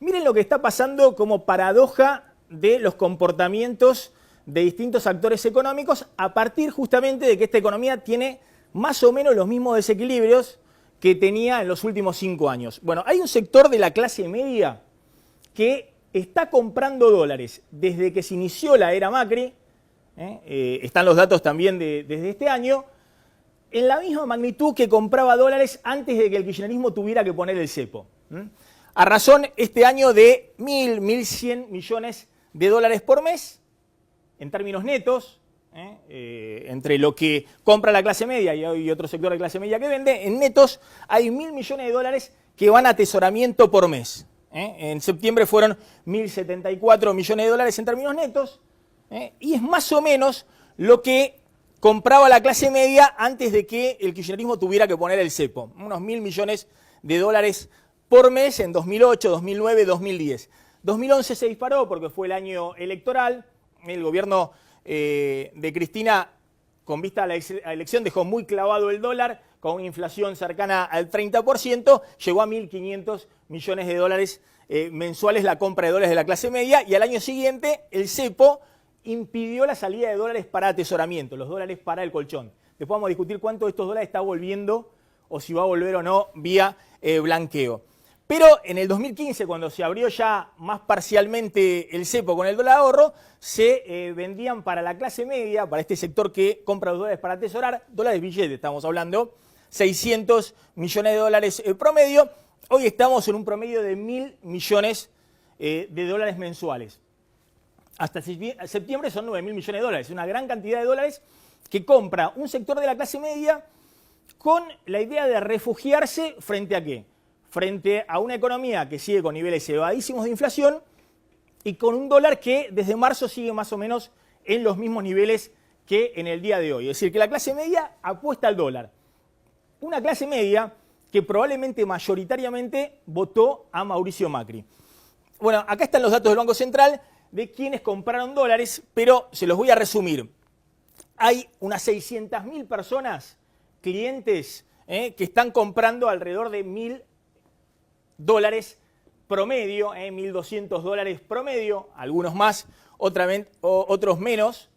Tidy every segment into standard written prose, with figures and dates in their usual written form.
Miren lo que está pasando como paradoja de los comportamientos de distintos actores económicos a partir justamente de que esta economía tiene más o menos los mismos desequilibrios que tenía en los últimos 5 años. Bueno, hay un sector de la clase media que está comprando dólares desde que se inició la era Macri, están los datos también desde este año, en la misma magnitud que compraba dólares antes de que el kirchnerismo tuviera que poner el cepo. A razón este año de 1.100 millones de dólares por mes, en términos netos, entre lo que compra la clase media y otro sector de clase media que vende, en netos hay 1.000 millones de dólares que van a atesoramiento por mes. En septiembre fueron 1.074 millones de dólares en términos netos, y es más o menos lo que compraba la clase media antes de que el kirchnerismo tuviera que poner el cepo, unos 1.000 millones de dólares por mes en 2008, 2009, 2010. 2011 se disparó porque fue el año electoral, el gobierno de Cristina, con vista a la elección, dejó muy clavado el dólar, con una inflación cercana al 30%, llegó a 1.500 millones de dólares mensuales la compra de dólares de la clase media, y al año siguiente el cepo impidió la salida de dólares para atesoramiento, los dólares para el colchón. Después vamos a discutir cuánto de estos dólares está volviendo o si va a volver o no vía blanqueo. Pero en el 2015, cuando se abrió ya más parcialmente el cepo con el dólar ahorro, se vendían para la clase media, para este sector que compra los dólares para atesorar, dólares billetes estamos hablando, 600 millones de dólares promedio. Hoy estamos en un promedio de 1.000 millones de dólares mensuales. Hasta septiembre son 9.000 millones de dólares, una gran cantidad de dólares que compra un sector de la clase media con la idea de refugiarse frente a ¿qué? Frente a una economía que sigue con niveles elevadísimos de inflación y con un dólar que desde marzo sigue más o menos en los mismos niveles que en el día de hoy. Es decir, que la clase media apuesta al dólar. Una clase media que probablemente mayoritariamente votó a Mauricio Macri. Bueno, acá están los datos del Banco Central de quienes compraron dólares, pero se los voy a resumir. Hay unas 600.000 personas, clientes, que están comprando alrededor de 1.000 dólares promedio, 1.200 dólares promedio, algunos más, otros menos.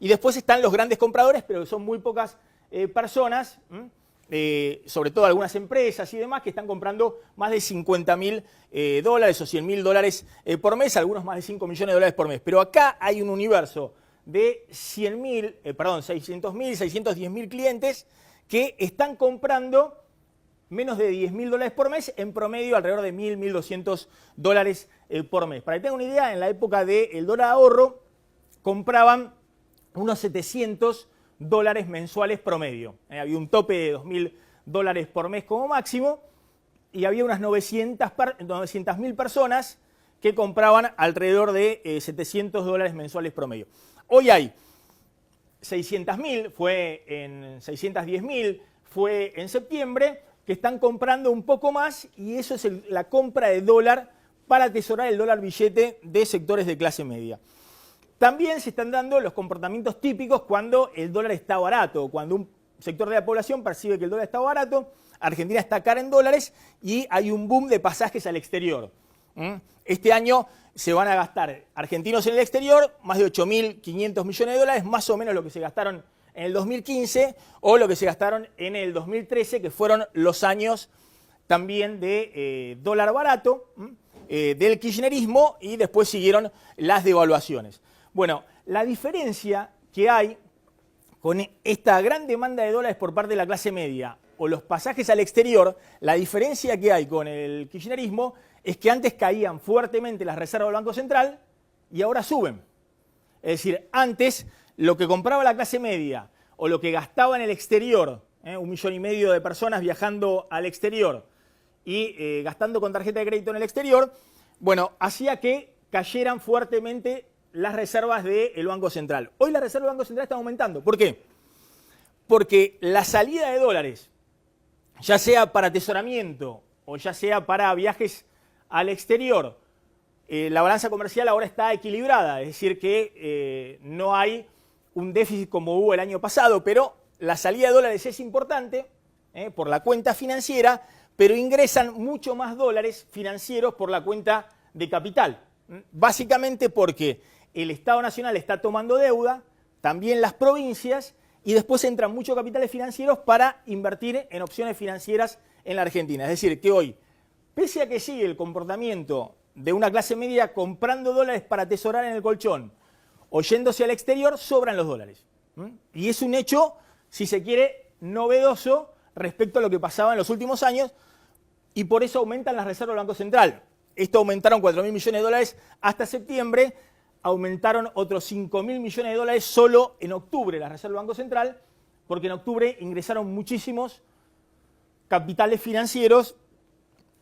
Y después están los grandes compradores, pero son muy pocas personas, sobre todo algunas empresas y demás, que están comprando más de 50.000 dólares o 100.000 dólares por mes, algunos más de 5 millones de dólares por mes. Pero acá hay un universo de 600.000, 610.000 clientes que están comprando menos de 10.000 dólares por mes, en promedio alrededor de 1.000, 1.200 dólares por mes. Para que tengan una idea, en la época del dólar ahorro compraban unos 700 dólares mensuales promedio. Había un tope de 2.000 dólares por mes como máximo y había unas 900.000 personas que compraban alrededor de 700 dólares mensuales promedio. Hoy hay 600.000, fue en 610.000, fue en septiembre, que están comprando un poco más y eso es la compra de dólar para atesorar el dólar billete de sectores de clase media. También se están dando los comportamientos típicos cuando el dólar está barato, cuando un sector de la población percibe que el dólar está barato, Argentina está cara en dólares y hay un boom de pasajes al exterior. Este año se van a gastar argentinos en el exterior más de 8.500 millones de dólares, más o menos lo que se gastaron en el 2015 o lo que se gastaron en el 2013, que fueron los años también de dólar barato, del kirchnerismo, y después siguieron las devaluaciones. Bueno, la diferencia que hay con esta gran demanda de dólares por parte de la clase media o los pasajes al exterior, la diferencia que hay con el kirchnerismo es que antes caían fuertemente las reservas del Banco Central y ahora suben. Es decir, antes lo que compraba la clase media o lo que gastaba en el exterior, 1,5 millones de personas viajando al exterior y gastando con tarjeta de crédito en el exterior, bueno, hacía que cayeran fuertemente las reservas del Banco Central. Hoy la reserva del Banco Central está aumentando. ¿Por qué? Porque la salida de dólares, ya sea para atesoramiento o ya sea para viajes al exterior, la balanza comercial ahora está equilibrada, es decir que no hay un déficit como hubo el año pasado, pero la salida de dólares es importante por la cuenta financiera, pero ingresan mucho más dólares financieros por la cuenta de capital. Básicamente porque el Estado Nacional está tomando deuda, también las provincias, y después entran muchos capitales financieros para invertir en opciones financieras en la Argentina. Es decir, que hoy, pese a que sigue el comportamiento de una clase media comprando dólares para atesorar en el colchón o yéndose al exterior, sobran los dólares. Y es un hecho, si se quiere, novedoso respecto a lo que pasaba en los últimos años, y por eso aumentan las reservas del Banco Central. Esto aumentaron 4.000 millones de dólares hasta septiembre, aumentaron otros 5.000 millones de dólares solo en octubre las reservas del Banco Central, porque en octubre ingresaron muchísimos capitales financieros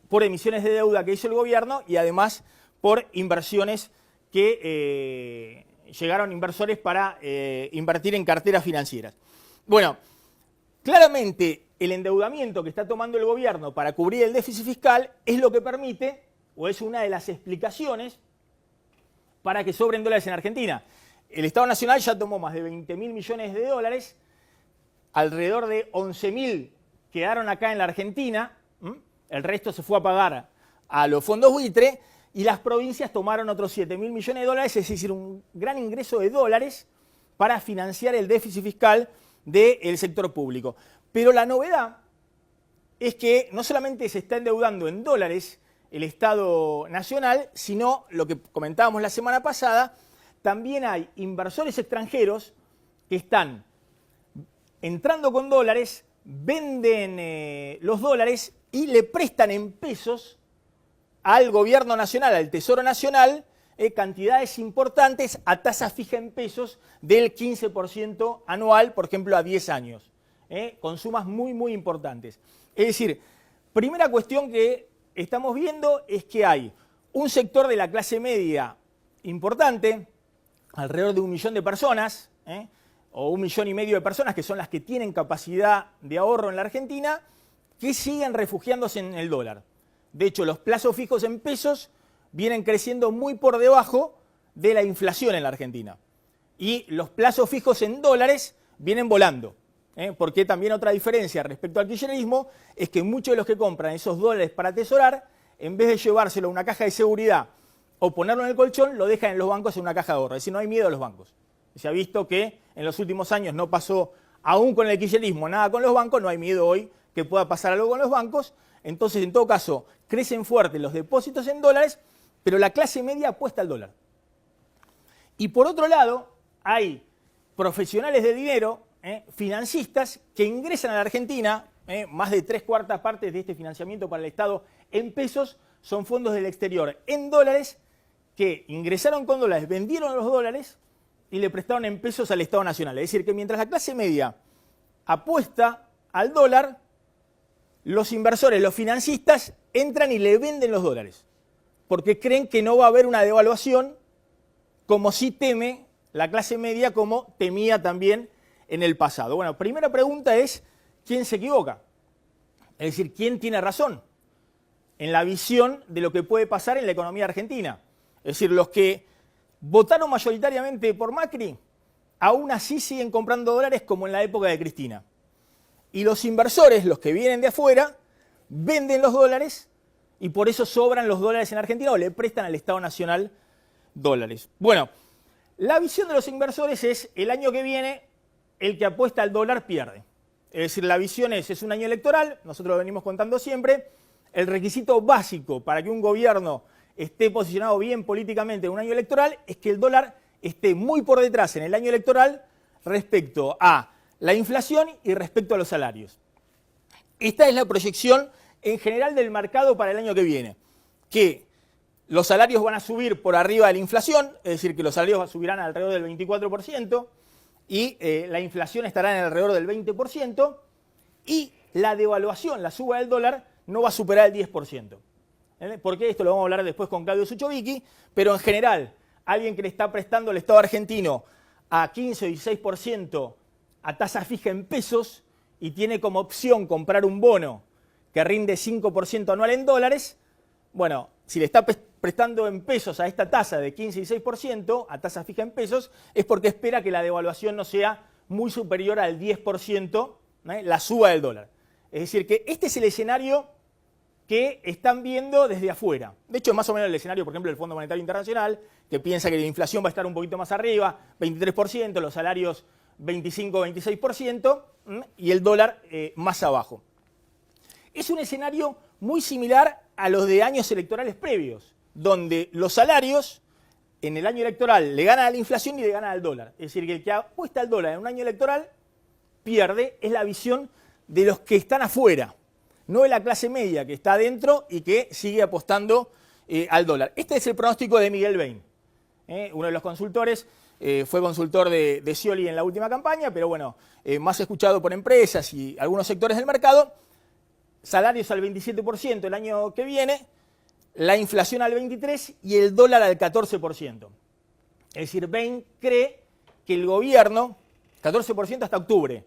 por emisiones de deuda que hizo el gobierno y además por inversiones que llegaron inversores para invertir en carteras financieras. Bueno, claramente el endeudamiento que está tomando el gobierno para cubrir el déficit fiscal es lo que permite, o es una de las explicaciones, para que sobren dólares en Argentina. El Estado Nacional ya tomó más de 20.000 millones de dólares, alrededor de 11.000 quedaron acá en la Argentina, el resto se fue a pagar a los fondos buitre, y las provincias tomaron otros 7.000 millones de dólares, es decir, un gran ingreso de dólares para financiar el déficit fiscal del sector público. Pero la novedad es que no solamente se está endeudando en dólares el Estado Nacional, sino, lo que comentábamos la semana pasada, también hay inversores extranjeros que están entrando con dólares, venden los dólares y le prestan en pesos al gobierno nacional, al Tesoro Nacional, cantidades importantes a tasa fija en pesos del 15% anual, por ejemplo, a 10 años. Con sumas muy, muy importantes. Es decir, primera cuestión que estamos viendo es que hay un sector de la clase media importante, alrededor de 1 millón de personas, o 1,5 millones de personas, que son las que tienen capacidad de ahorro en la Argentina, que siguen refugiándose en el dólar. De hecho, los plazos fijos en pesos vienen creciendo muy por debajo de la inflación en la Argentina. Y los plazos fijos en dólares vienen volando. Porque también otra diferencia respecto al kirchnerismo es que muchos de los que compran esos dólares para atesorar, en vez de llevárselo a una caja de seguridad o ponerlo en el colchón, lo dejan en los bancos en una caja de ahorro. Es decir, no hay miedo a los bancos. Se ha visto que en los últimos años no pasó, aún con el kirchnerismo, nada con los bancos, no hay miedo hoy que pueda pasar algo con los bancos. Entonces, en todo caso, crecen fuerte los depósitos en dólares, pero la clase media apuesta al dólar. Y por otro lado, hay profesionales de dinero, financistas, que ingresan a la Argentina, más de 3/4 partes de este financiamiento para el Estado en pesos, son fondos del exterior en dólares, que ingresaron con dólares, vendieron los dólares y le prestaron en pesos al Estado Nacional. Es decir, que mientras la clase media apuesta al dólar, los inversores, los financistas, entran y le venden los dólares, porque creen que no va a haber una devaluación, como sí teme la clase media, como temía también en el pasado. Bueno, primera pregunta es, ¿quién se equivoca? Es decir, ¿quién tiene razón en la visión de lo que puede pasar en la economía argentina? Es decir, los que votaron mayoritariamente por Macri, aún así siguen comprando dólares como en la época de Cristina. Y los inversores, los que vienen de afuera, venden los dólares y por eso sobran los dólares en Argentina o le prestan al Estado Nacional dólares. Bueno, la visión de los inversores es el año que viene el que apuesta al dólar pierde. Es decir, la visión es un año electoral, nosotros lo venimos contando siempre, el requisito básico para que un gobierno esté posicionado bien políticamente en un año electoral es que el dólar esté muy por detrás en el año electoral respecto a la inflación y respecto a los salarios. Esta es la proyección en general del mercado para el año que viene, que los salarios van a subir por arriba de la inflación, es decir, que los salarios subirán alrededor del 24%, y la inflación estará en alrededor del 20%, y la devaluación, la suba del dólar, no va a superar el 10%. Porque esto lo vamos a hablar después con Claudio Suchovicki, pero en general, alguien que le está prestando al Estado argentino a 15 o 16% a tasa fija en pesos y tiene como opción comprar un bono que rinde 5% anual en dólares, bueno, si le está prestando en pesos a esta tasa de 15 y 6%, a tasa fija en pesos, es porque espera que la devaluación no sea muy superior al 10%, la suba del dólar. Es decir, que este es el escenario que están viendo desde afuera. De hecho, es más o menos el escenario, por ejemplo, del Fondo Monetario Internacional, que piensa que la inflación va a estar un poquito más arriba, 23%, los salarios 25-26%, y el dólar más abajo. Es un escenario muy similar a los de años electorales previos, donde los salarios en el año electoral le ganan a la inflación y le ganan al dólar. Es decir, que el que apuesta al dólar en un año electoral pierde, es la visión de los que están afuera, no de la clase media que está adentro y que sigue apostando al dólar. Este es el pronóstico de Miguel Bain, uno de los consultores, fue consultor de Scioli en la última campaña, pero bueno, más escuchado por empresas y algunos sectores del mercado. Salarios al 27% el año que viene, la inflación al 23% y el dólar al 14%. Es decir, Bain cree que el gobierno, 14% hasta octubre,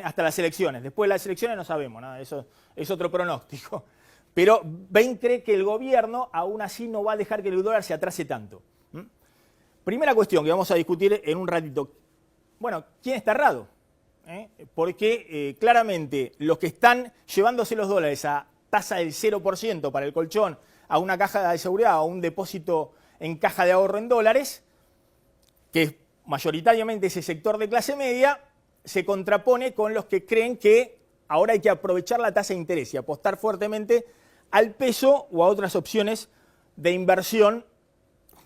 hasta las elecciones. Después de las elecciones no sabemos, ¿no? Eso es otro pronóstico. Pero Bain cree que el gobierno aún así no va a dejar que el dólar se atrase tanto. Primera cuestión que vamos a discutir en un ratito. Bueno, ¿quién está errado? Porque claramente los que están llevándose los dólares a tasa del 0% para el colchón, a una caja de seguridad, a un depósito en caja de ahorro en dólares, que es mayoritariamente ese sector de clase media, se contrapone con los que creen que ahora hay que aprovechar la tasa de interés y apostar fuertemente al peso o a otras opciones de inversión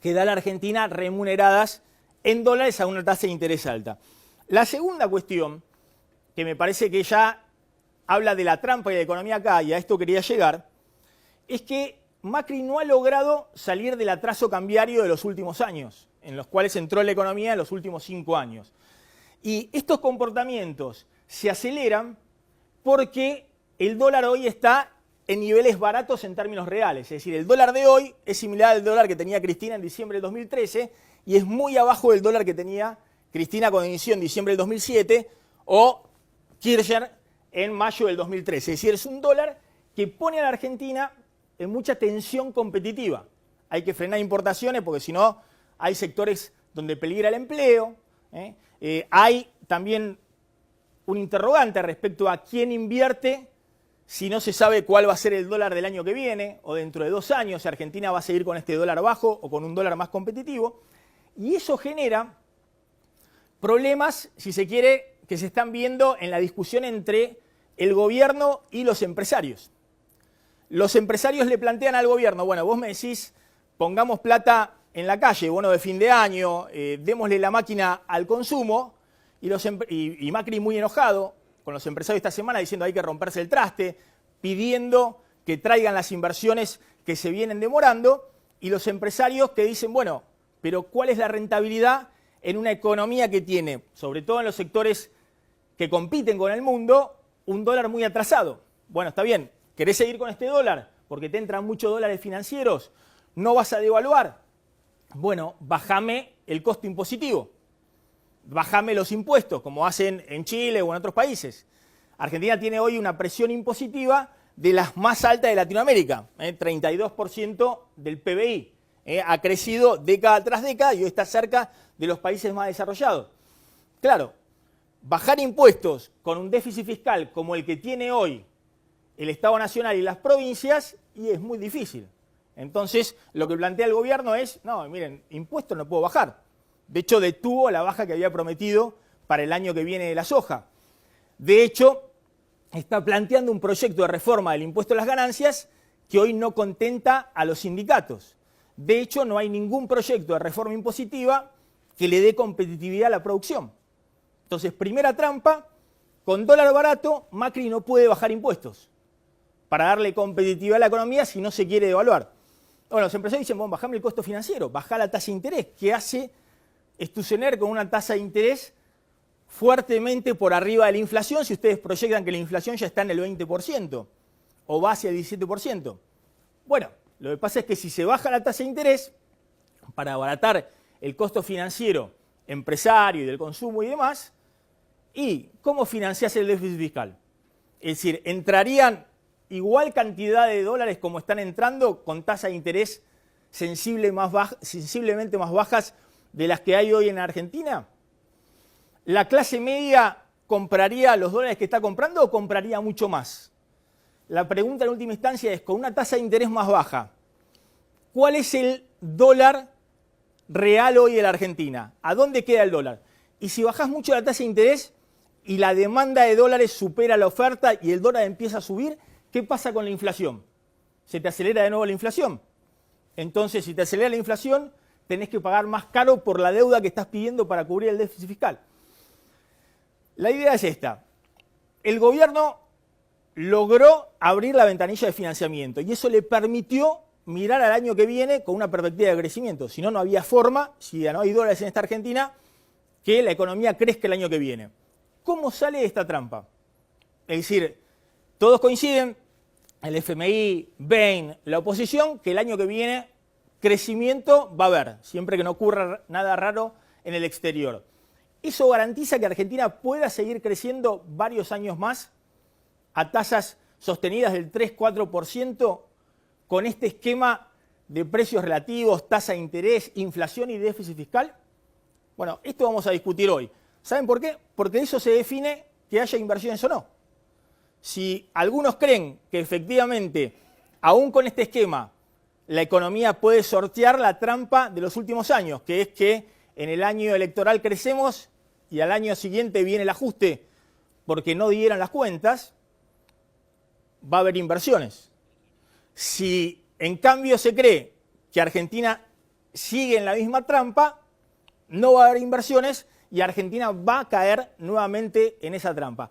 que da la Argentina remuneradas en dólares a una tasa de interés alta. La segunda cuestión, que me parece que ya habla de la trampa y de la economía acá, y a esto quería llegar, es que Macri no ha logrado salir del atraso cambiario de los últimos años, en los cuales entró la economía en los últimos 5 años. Y estos comportamientos se aceleran porque el dólar hoy está en niveles baratos en términos reales. Es decir, el dólar de hoy es similar al dólar que tenía Cristina en diciembre del 2013 y es muy abajo del dólar que tenía Cristina cuando inició en diciembre del 2007 o Kirchner en mayo del 2013. Es decir, es un dólar que pone a la Argentina en mucha tensión competitiva. Hay que frenar importaciones porque si no hay sectores donde peligra el empleo. Hay también un interrogante respecto a quién invierte si no se sabe cuál va a ser el dólar del año que viene o dentro de 2 años, si Argentina va a seguir con este dólar bajo o con un dólar más competitivo. Y eso genera problemas, si se quiere, que se están viendo en la discusión entre el gobierno y los empresarios. Los empresarios le plantean al gobierno, bueno, vos me decís, pongamos plata en la calle, bono de fin de año, démosle la máquina al consumo, y Macri muy enojado con los empresarios esta semana diciendo hay que romperse el traste, pidiendo que traigan las inversiones que se vienen demorando, y los empresarios que dicen, bueno, pero ¿cuál es la rentabilidad en una economía que tiene, sobre todo en los sectores que compiten con el mundo, un dólar muy atrasado? Bueno, está bien, ¿querés seguir con este dólar? Porque te entran muchos dólares financieros, ¿no vas a devaluar? Bueno, bájame el costo impositivo, bájame los impuestos, como hacen en Chile o en otros países. Argentina tiene hoy una presión impositiva de las más altas de Latinoamérica, 32% del PBI. Ha crecido década tras década y hoy está cerca de los países más desarrollados. Claro, bajar impuestos con un déficit fiscal como el que tiene hoy el Estado Nacional y las provincias, y es muy difícil. Entonces, lo que plantea el gobierno es, no, miren, impuestos no puedo bajar. De hecho, detuvo la baja que había prometido para el año que viene de la soja. De hecho, está planteando un proyecto de reforma del impuesto a las ganancias que hoy no contenta a los sindicatos. De hecho, no hay ningún proyecto de reforma impositiva que le dé competitividad a la producción. Entonces, primera trampa, con dólar barato, Macri no puede bajar impuestos para darle competitividad a la economía si no se quiere devaluar. Bueno, los empresarios dicen, bueno, bajame el costo financiero, bajá la tasa de interés. ¿Qué hace Sturzenegger con una tasa de interés fuertemente por arriba de la inflación si ustedes proyectan que la inflación ya está en el 20% o va hacia el 17%? Bueno, lo que pasa es que si se baja la tasa de interés para abaratar el costo financiero empresario y del consumo y demás, ¿y cómo financiás el déficit fiscal? Es decir, entrarían igual cantidad de dólares como están entrando con tasas de interés sensiblemente más bajas de las que hay hoy en Argentina. ¿La clase media compraría los dólares que está comprando o compraría mucho más? la pregunta en última instancia es, con una tasa de interés más baja, ¿cuál es el dólar real hoy de la Argentina? ¿A dónde queda el dólar? Y si bajás mucho la tasa de interés y la demanda de dólares supera la oferta y el dólar empieza a subir, ¿qué pasa con la inflación? ¿Se te acelera de nuevo la inflación? Entonces, si te acelera la inflación, tenés que pagar más caro por la deuda que estás pidiendo para cubrir el déficit fiscal. La idea es esta. El gobierno logró abrir la ventanilla de financiamiento y eso le permitió mirar al año que viene con una perspectiva de crecimiento. Si no, no había forma, si no hay dólares en esta Argentina, que la economía crezca el año que viene. ¿Cómo sale de esta trampa? Es decir, todos coinciden, el FMI, Bain, la oposición, que el año que viene crecimiento va a haber, siempre que no ocurra nada raro en el exterior. ¿Eso garantiza que Argentina pueda seguir creciendo varios años más a tasas sostenidas del 3-4% con este esquema de precios relativos, tasa de interés, inflación y déficit fiscal? Bueno, esto vamos a discutir hoy. ¿Saben por qué? Porque de eso se define que haya inversiones o no. Si algunos creen que efectivamente, aún con este esquema, la economía puede sortear la trampa de los últimos años, que es que en el año electoral crecemos y al año siguiente viene el ajuste porque no dieron las cuentas, va a haber inversiones. Si en cambio se cree que Argentina sigue en la misma trampa, no va a haber inversiones y Argentina va a caer nuevamente en esa trampa.